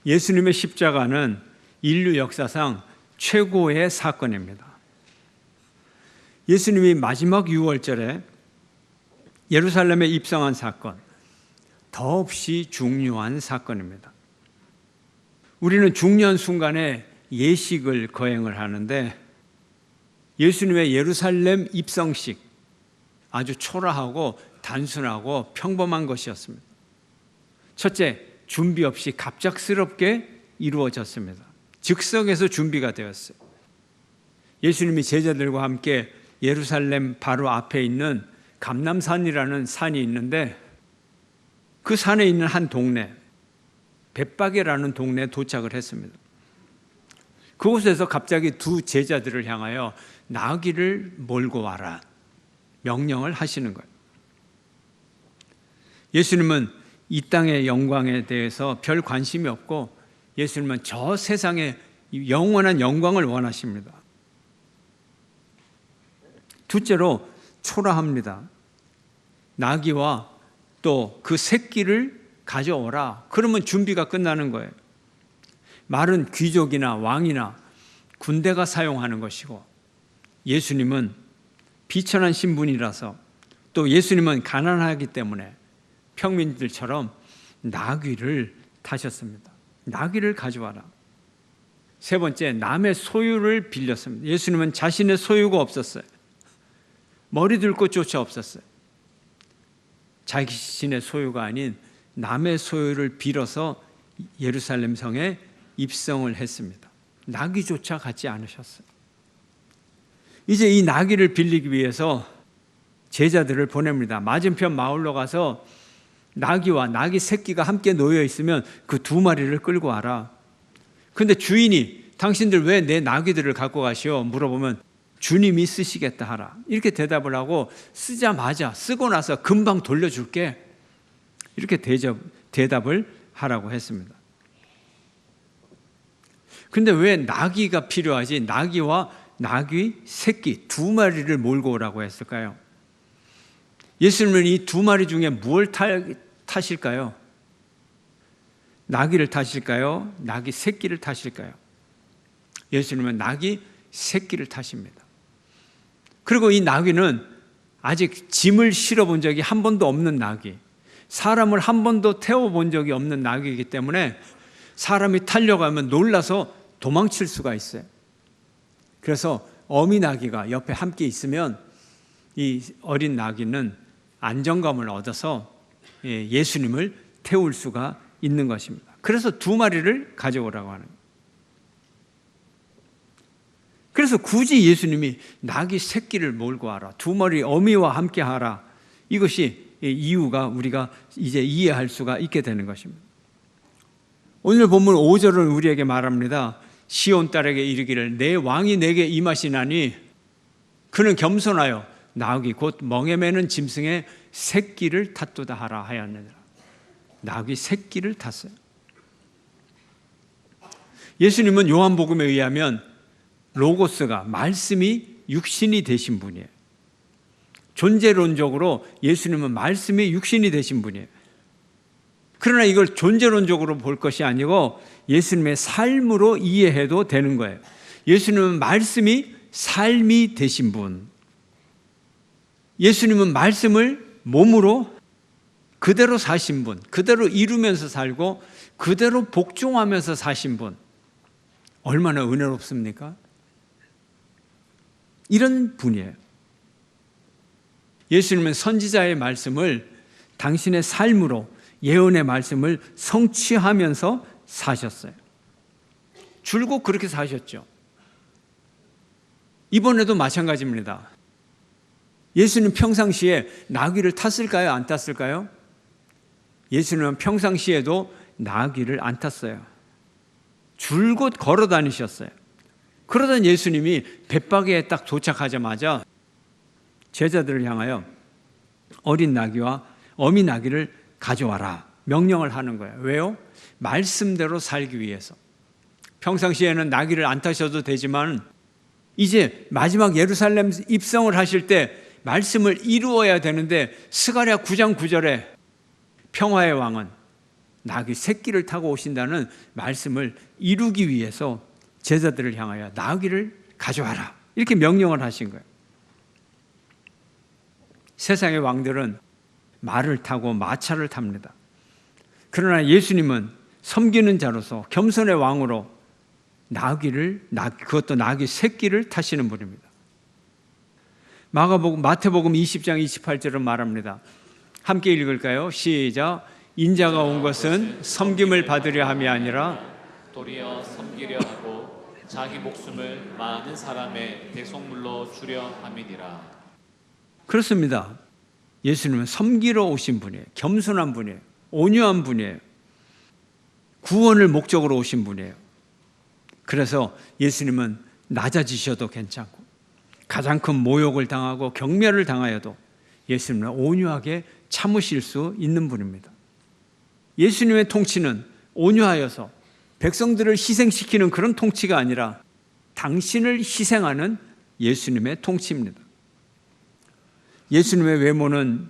예수님의 십자가는 인류 역사상 최고의 사건입니다. 예수님이 마지막 유월절에 예루살렘에 입성한 사건, 더없이 중요한 사건입니다. 우리는 중요한 순간에 예식을 거행을 하는데 예수님의 예루살렘 입성식, 아주 초라하고 단순하고 평범한 것이었습니다. 첫째, 준비 없이 갑작스럽게 이루어졌습니다. 즉석에서 준비가 되었어요. 예수님이 제자들과 함께 예루살렘 바로 앞에 있는 감람산이라는 산이 있는데 그 산에 있는 한 동네, 벳바게라는 동네에 도착을 했습니다. 그곳에서 갑자기 두 제자들을 향하여 나귀를 몰고 와라 명령을 하시는 거예요. 예수님은 이 땅의 영광에 대해서 별 관심이 없고 예수님은 저 세상의 영원한 영광을 원하십니다. 둘째로 초라합니다. 나귀와 또 그 새끼를 가져오라. 그러면 준비가 끝나는 거예요. 말은 귀족이나 왕이나 군대가 사용하는 것이고 예수님은 비천한 신분이라서 또 예수님은 가난하기 때문에 평민들처럼 나귀를 타셨습니다. 나귀를 가져와라. 세 번째, 남의 소유를 빌렸습니다. 예수님은 자신의 소유가 없었어요. 머리 들 곳조차 없었어요. 자신의 소유가 아닌 남의 소유를 빌어서 예루살렘 성에 입성을 했습니다. 나귀조차 갖지 않으셨어요. 이제 이 나귀를 빌리기 위해서 제자들을 보냅니다. 맞은편 마을로 가서 나귀와 나귀 새끼가 함께 놓여 있으면 그 두 마리를 끌고 와라. 근데 주인이 당신들 왜 내 나귀들을 갖고 가시오? 물어보면 주님이 쓰시겠다 하라. 이렇게 대답을 하고 쓰자마자 쓰고 나서 금방 돌려줄게. 이렇게 대답을 하라고 했습니다. 근데 왜 나귀가 필요하지? 나귀와 나귀 새끼 두 마리를 몰고 오라고 했을까요? 예수님은 이 두 마리 중에 무엇을 타실까요? 나귀를 타실까요? 나귀 새끼를 타실까요? 예수님은 나귀 새끼를 타십니다. 그리고 이 나귀는 아직 짐을 실어본 적이 한 번도 없는 나귀, 사람을 한 번도 태워본 적이 없는 나귀이기 때문에 사람이 타려고 하면 놀라서 도망칠 수가 있어요. 그래서 어미 나귀가 옆에 함께 있으면 이 어린 나귀는 안정감을 얻어서 예수님을 태울 수가 있는 것입니다. 그래서 두 마리를 가져오라고 하는 거예요. 그래서 굳이 예수님이 나귀 새끼를 몰고 와라, 두 마리 어미와 함께 하라, 이것이 이유가 우리가 이제 이해할 수가 있게 되는 것입니다. 오늘 본문 5절은 우리에게 말합니다. 시온 딸에게 이르기를 내 왕이 내게 임하시나니 그는 겸손하여 나귀 곧 멍에 매는 짐승의 새끼를 탔도다 하라 하였느니라. 나귀 새끼를 탔어요. 예수님은 요한복음에 의하면 로고스가 말씀이 육신이 되신 분이에요. 존재론적으로 예수님은 말씀이 육신이 되신 분이에요. 그러나 이걸 존재론적으로 볼 것이 아니고 예수님의 삶으로 이해해도 되는 거예요. 예수님은 말씀이 삶이 되신 분. 예수님은 말씀을 몸으로 그대로 사신 분, 그대로 이루면서 살고 그대로 복종하면서 사신 분. 얼마나 은혜롭습니까? 이런 분이에요. 예수님은 선지자의 말씀을 당신의 삶으로 예언의 말씀을 성취하면서 사셨어요. 줄곧 그렇게 사셨죠. 이번에도 마찬가지입니다. 예수님 평상시에 나귀를 탔을까요? 안 탔을까요? 예수님은 평상시에도 나귀를 안 탔어요. 줄곧 걸어 다니셨어요. 그러던 예수님이 벳바게에 딱 도착하자마자 제자들을 향하여 어린 나귀와 어미 나귀를 가져와라 명령을 하는 거예요. 왜요? 말씀대로 살기 위해서. 평상시에는 나귀를 안 타셔도 되지만 이제 마지막 예루살렘 입성을 하실 때 말씀을 이루어야 되는데 스가랴 9장 9절에 평화의 왕은 나귀 새끼를 타고 오신다는 말씀을 이루기 위해서 제자들을 향하여 나귀를 가져와라 이렇게 명령을 하신 거예요. 세상의 왕들은 말을 타고 마차를 탑니다. 그러나 예수님은 섬기는 자로서 겸손의 왕으로 그것도 나귀 새끼를 타시는 분입니다. 마태복음 20장 28절은 말합니다. 함께 읽을까요? 시작. 인자가 온 것은 섬김을 받으려 함이 아니라 도리어 섬기려 하고 자기 목숨을 많은 사람의 대속물로 주려 함이니라. 그렇습니다. 예수님은 섬기러 오신 분이에요. 겸손한 분이에요. 온유한 분이에요. 구원을 목적으로 오신 분이에요. 그래서 예수님은 낮아지셔도 괜찮고 가장 큰 모욕을 당하고 경멸을 당하여도 예수님은 온유하게 참으실 수 있는 분입니다. 예수님의 통치는 온유하여서 백성들을 희생시키는 그런 통치가 아니라 당신을 희생하는 예수님의 통치입니다. 예수님의 외모는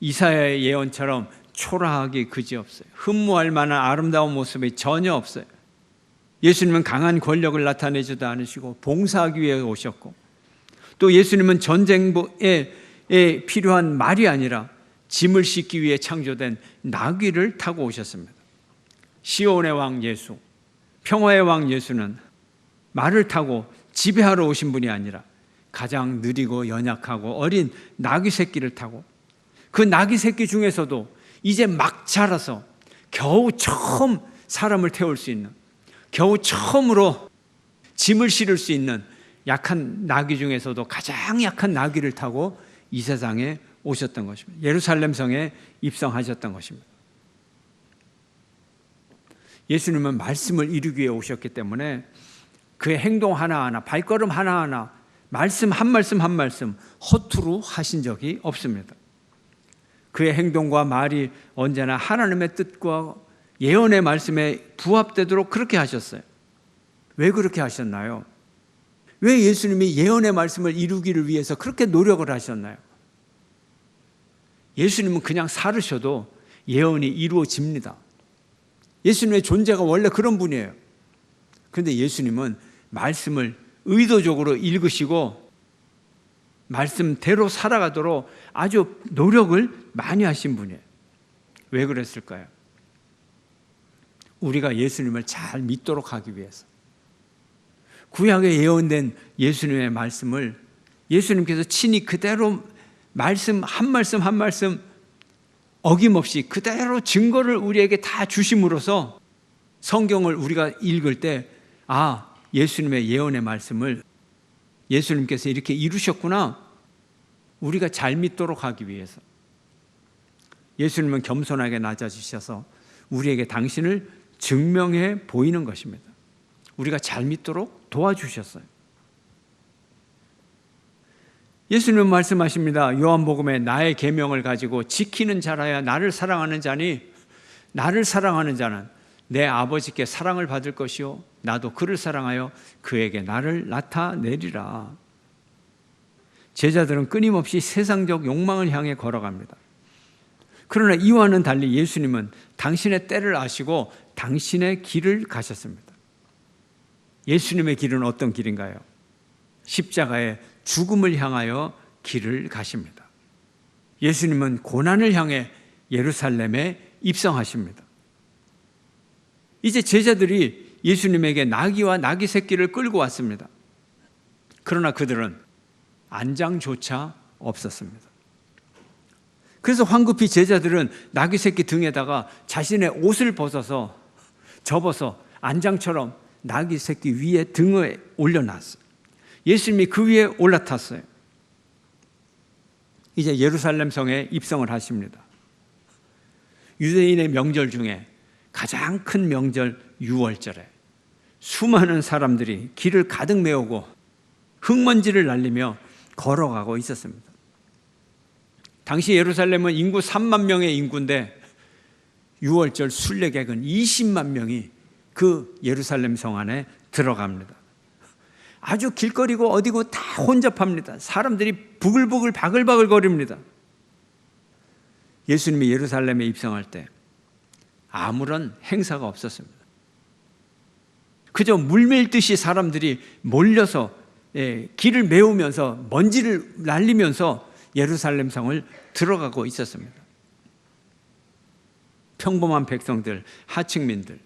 이사야의 예언처럼 초라하기 그지없어요. 흠모할 만한 아름다운 모습이 전혀 없어요. 예수님은 강한 권력을 나타내지도 않으시고 봉사하기 위해 오셨고, 또 예수님은 전쟁에 필요한 말이 아니라 짐을 싣기 위해 창조된 나귀를 타고 오셨습니다. 시온의 왕 예수, 평화의 왕 예수는 말을 타고 지배하러 오신 분이 아니라 가장 느리고 연약하고 어린 나귀 새끼를 타고, 그 나귀 새끼 중에서도 이제 막 자라서 겨우 처음 사람을 태울 수 있는, 겨우 처음으로 짐을 실을 수 있는 약한 나귀 중에서도 가장 약한 나귀를 타고 이 세상에 오셨던 것입니다. 예루살렘 성에 입성하셨던 것입니다. 예수님은 말씀을 이루기 위해 오셨기 때문에 그의 행동 하나하나, 발걸음 하나하나, 말씀 한 말씀 한 말씀 허투루 하신 적이 없습니다. 그의 행동과 말이 언제나 하나님의 뜻과 예언의 말씀에 부합되도록 그렇게 하셨어요. 왜 그렇게 하셨나요? 왜 예수님이 예언의 말씀을 이루기를 위해서 그렇게 노력을 하셨나요? 예수님은 그냥 살으셔도 예언이 이루어집니다. 예수님의 존재가 원래 그런 분이에요. 그런데 예수님은 말씀을 의도적으로 읽으시고 말씀대로 살아가도록 아주 노력을 많이 하신 분이에요. 왜 그랬을까요? 우리가 예수님을 잘 믿도록 하기 위해서. 구약에 예언된 예수님의 말씀을 예수님께서 친히 그대로 말씀 한 말씀 어김없이 그대로 증거를 우리에게 다 주심으로써 성경을 우리가 읽을 때, 아, 예수님의 예언의 말씀을 예수님께서 이렇게 이루셨구나, 우리가 잘 믿도록 하기 위해서. 예수님은 겸손하게 낮아지셔서 우리에게 당신을 증명해 보이는 것입니다. 우리가 잘 믿도록 도와주셨어요. 예수님은 말씀하십니다. 요한복음에 나의 계명을 가지고 지키는 자라야 나를 사랑하는 자니, 나를 사랑하는 자는 내 아버지께 사랑을 받을 것이요 나도 그를 사랑하여 그에게 나를 나타내리라. 제자들은 끊임없이 세상적 욕망을 향해 걸어갑니다. 그러나 이와는 달리 예수님은 당신의 때를 아시고 당신의 길을 가셨습니다. 예수님의 길은 어떤 길인가요? 십자가의 죽음을 향하여 길을 가십니다. 예수님은 고난을 향해 예루살렘에 입성하십니다. 이제 제자들이 예수님에게 나귀와 나귀 새끼를 끌고 왔습니다. 그러나 그들은 안장조차 없었습니다. 그래서 황급히 제자들은 나귀 새끼 등에다가 자신의 옷을 벗어서 접어서 안장처럼 나귀 새끼 위에 등에 올려놨어요. 예수님이 그 위에 올라탔어요. 이제 예루살렘 성에 입성을 하십니다. 유대인의 명절 중에 가장 큰 명절 유월절에 수많은 사람들이 길을 가득 메우고 흙먼지를 날리며 걸어가고 있었습니다. 당시 예루살렘은 인구 3만 명의 인구인데 유월절 순례객은 20만 명이 그 예루살렘 성 안에 들어갑니다. 아주 길거리고 어디고 다 혼잡합니다. 사람들이 부글부글 바글바글 거립니다. 예수님이 예루살렘에 입성할 때 아무런 행사가 없었습니다. 그저 물밀듯이 사람들이 몰려서 길을 메우면서 먼지를 날리면서 예루살렘 성을 들어가고 있었습니다. 평범한 백성들, 하층민들,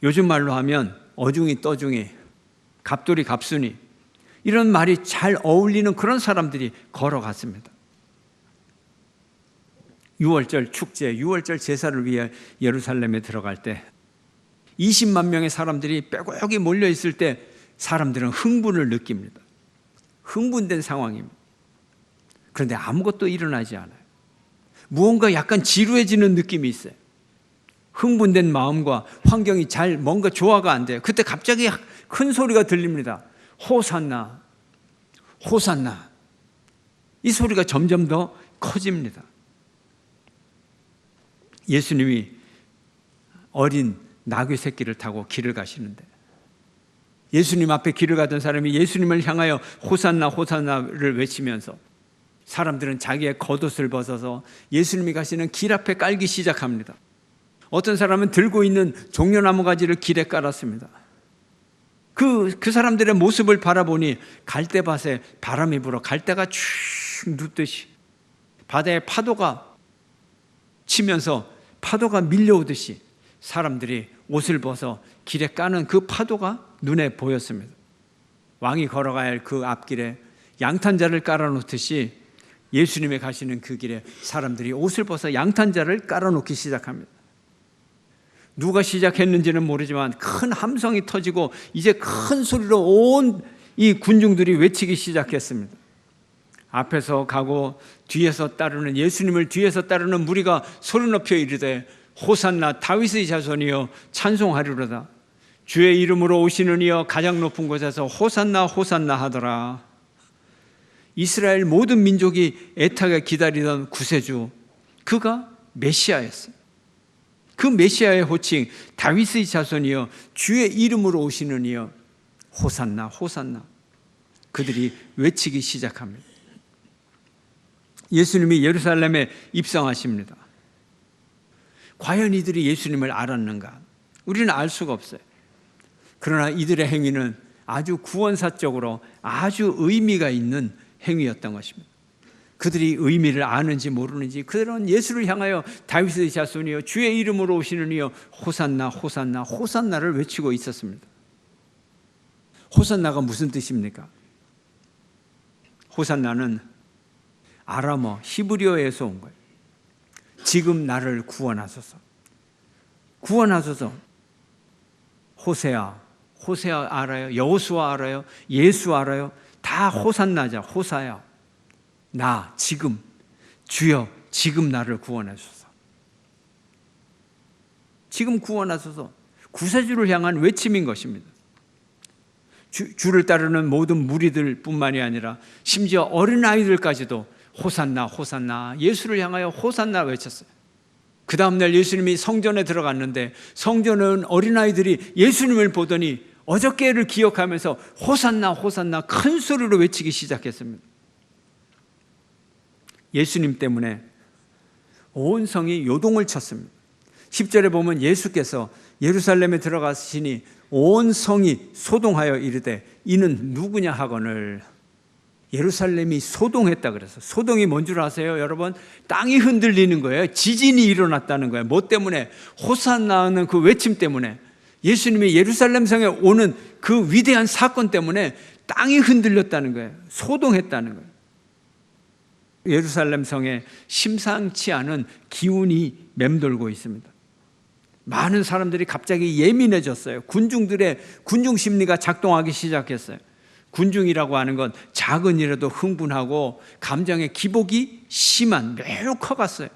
요즘 말로 하면 어중이 떠중이, 갑돌이 갑순이, 이런 말이 잘 어울리는 그런 사람들이 걸어갔습니다. 6월절 축제, 6월절 제사를 위해 예루살렘에 들어갈 때 20만 명의 사람들이 빼곡히 몰려 있을 때 사람들은 흥분을 느낍니다. 흥분된 상황입니다. 그런데 아무것도 일어나지 않아요. 무언가 약간 지루해지는 느낌이 있어요. 흥분된 마음과 환경이 잘 뭔가 조화가 안 돼요. 그때 갑자기 큰 소리가 들립니다. 호산나, 호산나. 이 소리가 점점 더 커집니다. 예수님이 어린 나귀 새끼를 타고 길을 가시는데 예수님 앞에 길을 가던 사람이 예수님을 향하여 호산나 호산나를 외치면서 사람들은 자기의 겉옷을 벗어서 예수님이 가시는 길 앞에 깔기 시작합니다. 어떤 사람은 들고 있는 종려나무 가지를 길에 깔았습니다. 그 사람들의 모습을 바라보니 갈대밭에 바람이 불어 갈대가 쭉 눕듯이 바다에 파도가 치면서 파도가 밀려오듯이 사람들이 옷을 벗어 길에 까는 그 파도가 눈에 보였습니다. 왕이 걸어가야 할 그 앞길에 양탄자를 깔아놓듯이 예수님이 가시는 그 길에 사람들이 옷을 벗어 양탄자를 깔아놓기 시작합니다. 누가 시작했는지는 모르지만 큰 함성이 터지고 이제 큰 소리로 온 이 군중들이 외치기 시작했습니다. 앞에서 가고 뒤에서 따르는 예수님을 뒤에서 따르는 무리가 소리 높여 이르되 호산나 다윗의 자손이여 찬송하리로다. 주의 이름으로 오시는 이여 가장 높은 곳에서 호산나 호산나 하더라. 이스라엘 모든 민족이 애타게 기다리던 구세주, 그가 메시아였어요. 그 메시아의 호칭 다윗의 자손이여 주의 이름으로 오시는 이여 호산나 호산나. 그들이 외치기 시작합니다. 예수님이 예루살렘에 입성하십니다. 과연 이들이 예수님을 알았는가? 우리는 알 수가 없어요. 그러나 이들의 행위는 아주 구원사적으로 아주 의미가 있는 행위였던 것입니다. 그들이 의미를 아는지 모르는지 그들은 예수를 향하여 다윗의 자손이여 주의 이름으로 오시는 이여 호산나 호산나 호산나를 외치고 있었습니다. 호산나가 무슨 뜻입니까? 호산나는 아람어 히브리어에서 온 거예요. 지금 나를 구원하소서. 구원하소서. 호세아 알아요? 여호수아 알아요? 예수 알아요? 다 호산나자. 호사야. 나 지금 주여 지금 나를 구원하소서. 지금 구원하소서. 구세주를 향한 외침인 것입니다. 주를 따르는 모든 무리들 뿐만이 아니라 심지어 어린아이들까지도 호산나 호산나 예수를 향하여 호산나 외쳤어요. 그 다음날 예수님이 성전에 들어갔는데 성전은 어린아이들이 예수님을 보더니 어저께를 기억하면서 호산나 호산나 큰 소리로 외치기 시작했습니다. 예수님 때문에 온 성이 요동을 쳤습니다. 10절에 보면 예수께서 예루살렘에 들어가시니 온 성이 소동하여 이르되 이는 누구냐 하거늘. 예루살렘이 소동했다 그래서 소동이 뭔 줄 아세요? 여러분, 땅이 흔들리는 거예요. 지진이 일어났다는 거예요. 뭐 때문에? 호산나는 그 외침 때문에. 예수님이 예루살렘 성에 오는 그 위대한 사건 때문에 땅이 흔들렸다는 거예요. 소동했다는 거예요. 예루살렘 성에 심상치 않은 기운이 맴돌고 있습니다. 많은 사람들이 갑자기 예민해졌어요. 군중 심리가 작동하기 시작했어요. 군중이라고 하는 건 작은 일에도 흥분하고 감정의 기복이 심한, 매우 커갔어요.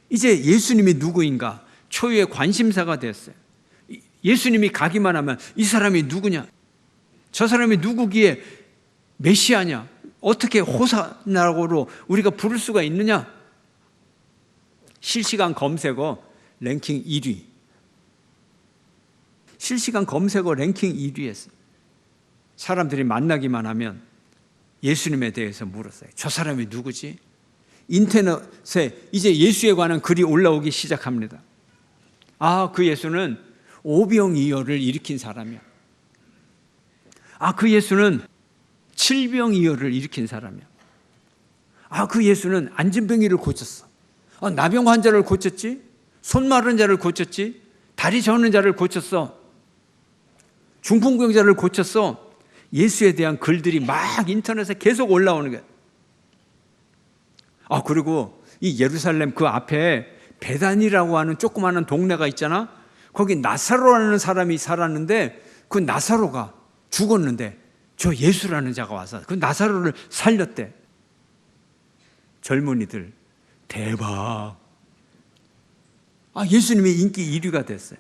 이제 예수님이 누구인가 초유의 관심사가 됐어요. 예수님이 가기만 하면 이 사람이 누구냐? 저 사람이 누구기에 메시아냐? 어떻게 호산나라고 우리가 부를 수가 있느냐? 실시간 검색어 랭킹 1위. 실시간 검색어 랭킹 1위였어요. 사람들이 만나기만 하면 예수님에 대해서 물었어요. 저 사람이 누구지? 인터넷에 이제 예수에 관한 글이 올라오기 시작합니다. 아, 그 예수는 오병이어를 일으킨 사람이야. 아, 그 예수는 칠병이어를 일으킨 사람이야. 아, 그 예수는 안진뱅이를 고쳤어. 아, 나병 환자를 고쳤지. 손 마른 자를 고쳤지. 다리 저는 자를 고쳤어. 중풍병자를 고쳤어. 예수에 대한 글들이 막 인터넷에 계속 올라오는 거예요. 아, 그리고 이 예루살렘 그 앞에 베단이라고 하는 조그마한 동네가 있잖아. 거기 나사로라는 사람이 살았는데 그 나사로가 죽었는데 저 예수라는 자가 와서 그 나사로를 살렸대. 젊은이들 대박. 아, 예수님이 인기 1위가 됐어요.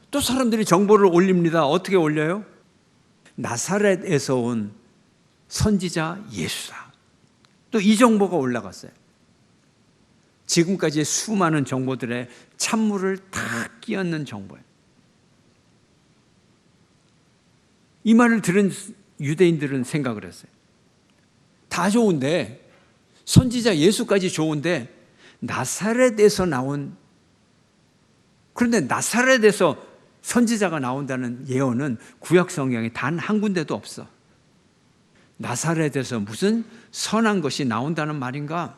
또 사람들이 정보를 올립니다. 어떻게 올려요? 나사렛에서 온 선지자 예수다. 또 이 정보가 올라갔어요. 지금까지의 수많은 정보들의 찬물을 다 끼얹는 정보예요. 이 말을 들은 유대인들은 생각을 했어요. 다 좋은데, 선지자 예수까지 좋은데 나사렛에서 나온, 그런데 나사렛에서 선지자가 나온다는 예언은 구약 성경에 단 한 군데도 없어. 나사렛에서 무슨 선한 것이 나온다는 말인가?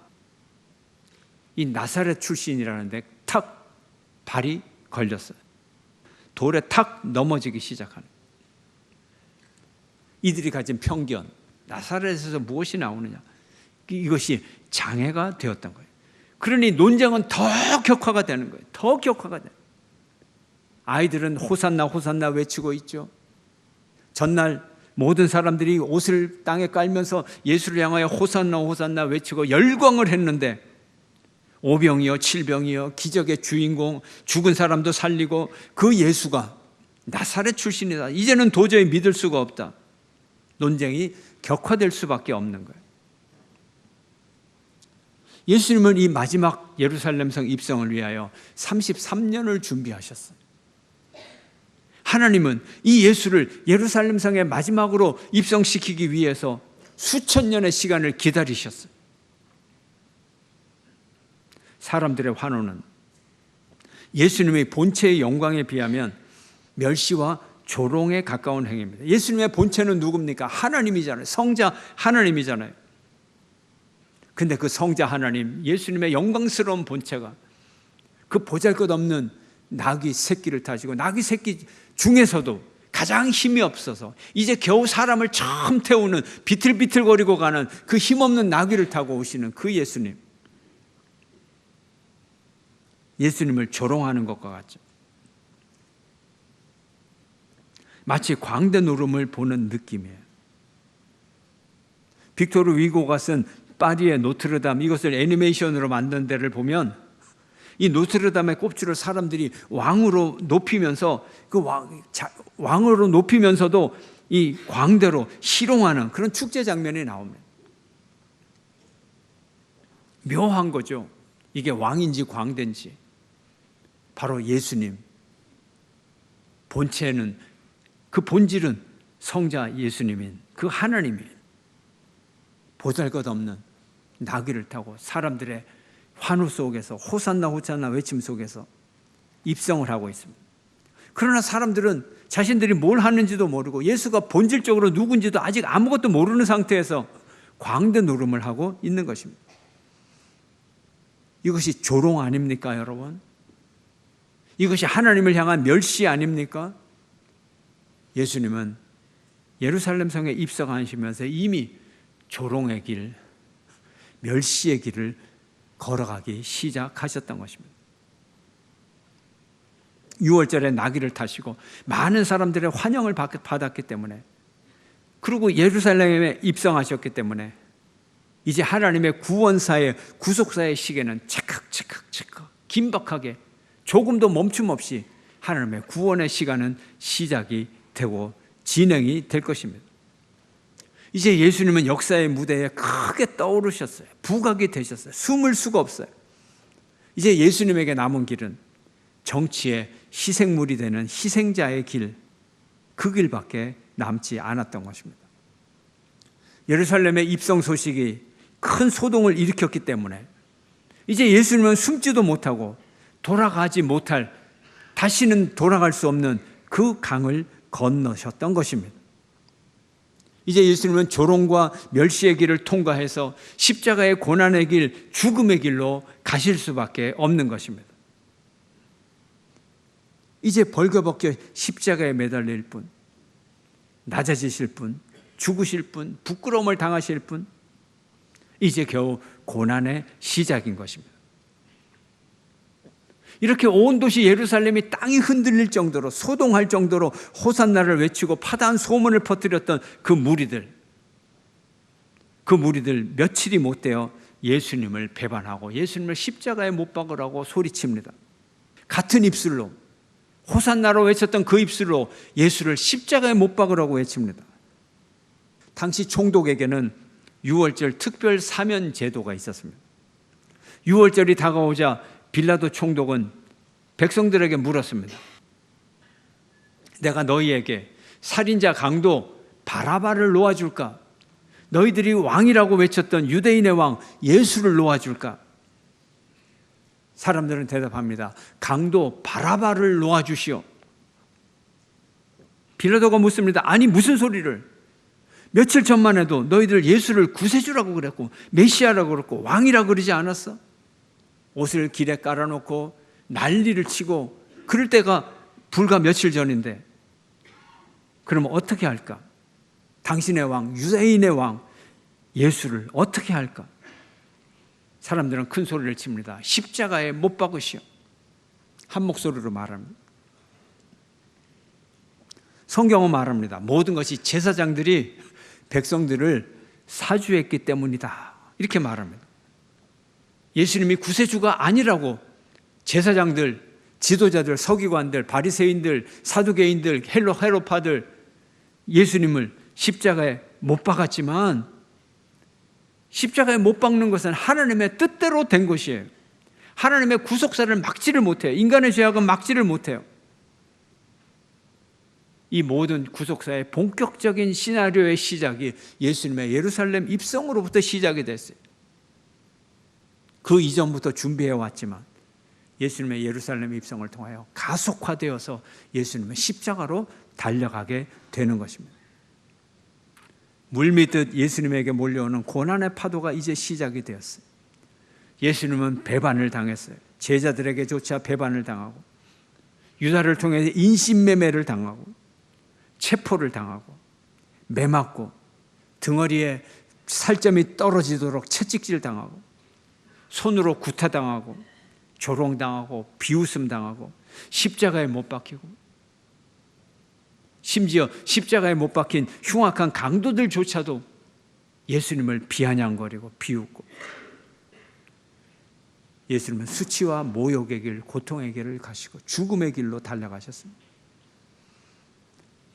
이 나사렛 출신이라는데 탁 발이 걸렸어요. 돌에 탁 넘어지기 시작하는. 이들이 가진 편견, 나사렛에서 무엇이 나오느냐, 이것이 장애가 되었던 거예요. 그러니 논쟁은 더 격화가 되는 거예요. 더 격화가 돼요. 아이들은 호산나 호산나 외치고 있죠. 전날 모든 사람들이 옷을 땅에 깔면서 예수를 향하여 호산나 호산나 외치고 열광을 했는데 오병이어 칠병이어 기적의 주인공, 죽은 사람도 살리고 그 예수가 나사렛 출신이다. 이제는 도저히 믿을 수가 없다. 논쟁이 격화될 수밖에 없는 거예요. 예수님은 이 마지막 예루살렘성 입성을 위하여 33년을 준비하셨어요. 하나님은 이 예수를 예루살렘성의 마지막으로 입성시키기 위해서 수천 년의 시간을 기다리셨어요. 사람들의 환호는 예수님의 본체의 영광에 비하면 멸시와 조롱에 가까운 행위입니다. 예수님의 본체는 누굽니까? 하나님이잖아요. 성자 하나님이잖아요. 근데 그 성자 하나님, 예수님의 영광스러운 본체가 그 보잘것없는 나귀 새끼를 타시고, 나귀 새끼 중에서도 가장 힘이 없어서 이제 겨우 사람을 처음 태우는, 비틀비틀거리고 가는 그 힘없는 나귀를 타고 오시는 그 예수님, 예수님을 조롱하는 것과 같죠. 마치 광대 노름을 보는 느낌이에요. 빅토르 위고가 쓴 파리의 노트르담, 이것을 애니메이션으로 만든 데를 보면 이 노트르담의 꼽주를 사람들이 왕으로 높이면서 그 왕으로 높이면서도 이 광대로 희롱하는 그런 축제 장면이 나옵니다. 묘한 거죠. 이게 왕인지 광대인지. 바로 예수님 본체는, 그 본질은 성자 예수님인 그 하나님이 보잘것없는 나귀를 타고 사람들의 환호 속에서 호산나 호산나 외침 속에서 입성을 하고 있습니다. 그러나 사람들은 자신들이 뭘 하는지도 모르고 예수가 본질적으로 누군지도 아직 아무것도 모르는 상태에서 광대 노름을 하고 있는 것입니다. 이것이 조롱 아닙니까, 여러분? 이것이 하나님을 향한 멸시 아닙니까? 예수님은 예루살렘 성에 입성하시면서 이미 조롱의 길, 멸시의 길을 걸어가기 시작하셨던 것입니다. 6월절에 나귀를 타시고 많은 사람들의 환영을 받았기 때문에, 그리고 예루살렘에 입성하셨기 때문에 이제 하나님의 구원사의, 구속사의 시계는 찰칵찰칵찰칵 긴박하게 조금도 멈춤 없이 하나님의 구원의 시간은 시작이 되고 진행이 될 것입니다. 이제 예수님은 역사의 무대에 크게 떠오르셨어요. 부각이 되셨어요. 숨을 수가 없어요. 이제 예수님에게 남은 길은 정치의 희생물이 되는 희생자의 길, 그 길밖에 남지 않았던 것입니다. 예루살렘의 입성 소식이 큰 소동을 일으켰기 때문에 이제 예수님은 숨지도 못하고 돌아가지 못할, 다시는 돌아갈 수 없는 그 강을 건너셨던 것입니다. 이제 예수님은 조롱과 멸시의 길을 통과해서 십자가의 고난의 길, 죽음의 길로 가실 수밖에 없는 것입니다. 이제 벌거벗겨 십자가에 매달릴 분, 낮아지실 분, 죽으실 분, 부끄러움을 당하실 분, 이제 겨우 고난의 시작인 것입니다. 이렇게 온 도시 예루살렘이 땅이 흔들릴 정도로, 소동할 정도로 호산나를 외치고 파다한 소문을 퍼뜨렸던 그 무리들 며칠이 못 되어 예수님을 배반하고 예수님을 십자가에 못 박으라고 소리칩니다. 같은 입술로, 호산나로 외쳤던 그 입술로 예수를 십자가에 못 박으라고 외칩니다. 당시 총독에게는 유월절 특별 사면 제도가 있었습니다. 유월절이 다가오자 빌라도 총독은 백성들에게 물었습니다. 내가 너희에게 살인자 강도 바라바를 놓아줄까? 너희들이 왕이라고 외쳤던 유대인의 왕 예수를 놓아줄까? 사람들은 대답합니다. 강도 바라바를 놓아주시오. 빌라도가 묻습니다. 아니 무슨 소리를? 며칠 전만 해도 너희들 예수를 구세주라고 그랬고 메시아라고 그랬고 왕이라고 그러지 않았어? 옷을 길에 깔아놓고 난리를 치고 그럴 때가 불과 며칠 전인데 그러면 어떻게 할까? 당신의 왕, 유대인의 왕 예수를 어떻게 할까? 사람들은 큰 소리를 칩니다. 십자가에 못 박으시오. 한 목소리로 말합니다. 성경은 말합니다. 모든 것이 제사장들이 백성들을 사주했기 때문이다. 이렇게 말합니다. 예수님이 구세주가 아니라고 제사장들, 지도자들, 서기관들, 바리새인들, 사두개인들, 헤로파들 예수님을 십자가에 못 박았지만 십자가에 못 박는 것은 하나님의 뜻대로 된 것이에요. 하나님의 구속사를 막지를 못해요. 인간의 죄악은 막지를 못해요. 이 모든 구속사의 본격적인 시나리오의 시작이 예수님의 예루살렘 입성으로부터 시작이 됐어요. 그 이전부터 준비해 왔지만 예수님의 예루살렘 입성을 통하여 가속화되어서 예수님의 십자가로 달려가게 되는 것입니다. 물밀듯 예수님에게 몰려오는 고난의 파도가 이제 시작이 되었어요. 예수님은 배반을 당했어요. 제자들에게조차 배반을 당하고 유다를 통해 인신매매를 당하고 체포를 당하고 매맞고 등허리에 살점이 떨어지도록 채찍질 당하고 손으로 구타당하고 조롱당하고 비웃음 당하고 십자가에 못 박히고 심지어 십자가에 못 박힌 흉악한 강도들조차도 예수님을 비아냥거리고 비웃고 예수님은 수치와 모욕의 길, 고통의 길을 가시고 죽음의 길로 달려가셨습니다.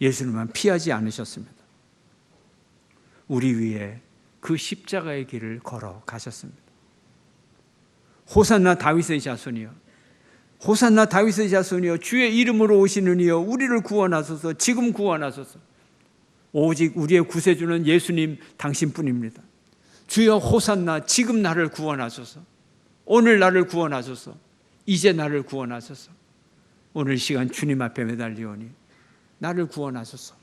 예수님은 피하지 않으셨습니다. 우리 위에 그 십자가의 길을 걸어가셨습니다. 호산나 다윗의 자손이여, 호산나 다윗의 자손이여, 주의 이름으로 오시는 이여 우리를 구원하소서. 지금 구원하소서. 오직 우리의 구세주는 예수님 당신뿐입니다. 주여 호산나, 지금 나를 구원하소서. 오늘 나를 구원하소서. 이제 나를 구원하소서. 오늘 시간 주님 앞에 매달리오니 나를 구원하소서.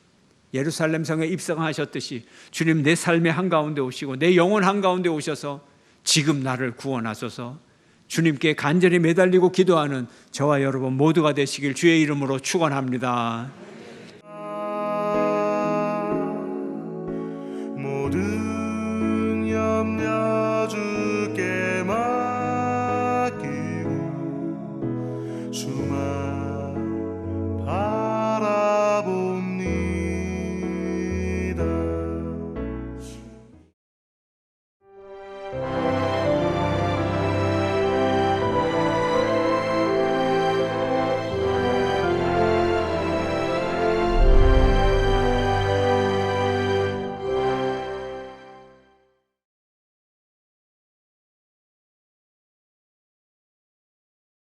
예루살렘 성에 입성하셨듯이 주님 내 삶의 한가운데 오시고 내 영혼 한가운데 오셔서 지금 나를 구원하소서. 주님께 간절히 매달리고 기도하는 저와 여러분 모두가 되시길 주의 이름으로 축원합니다. 모든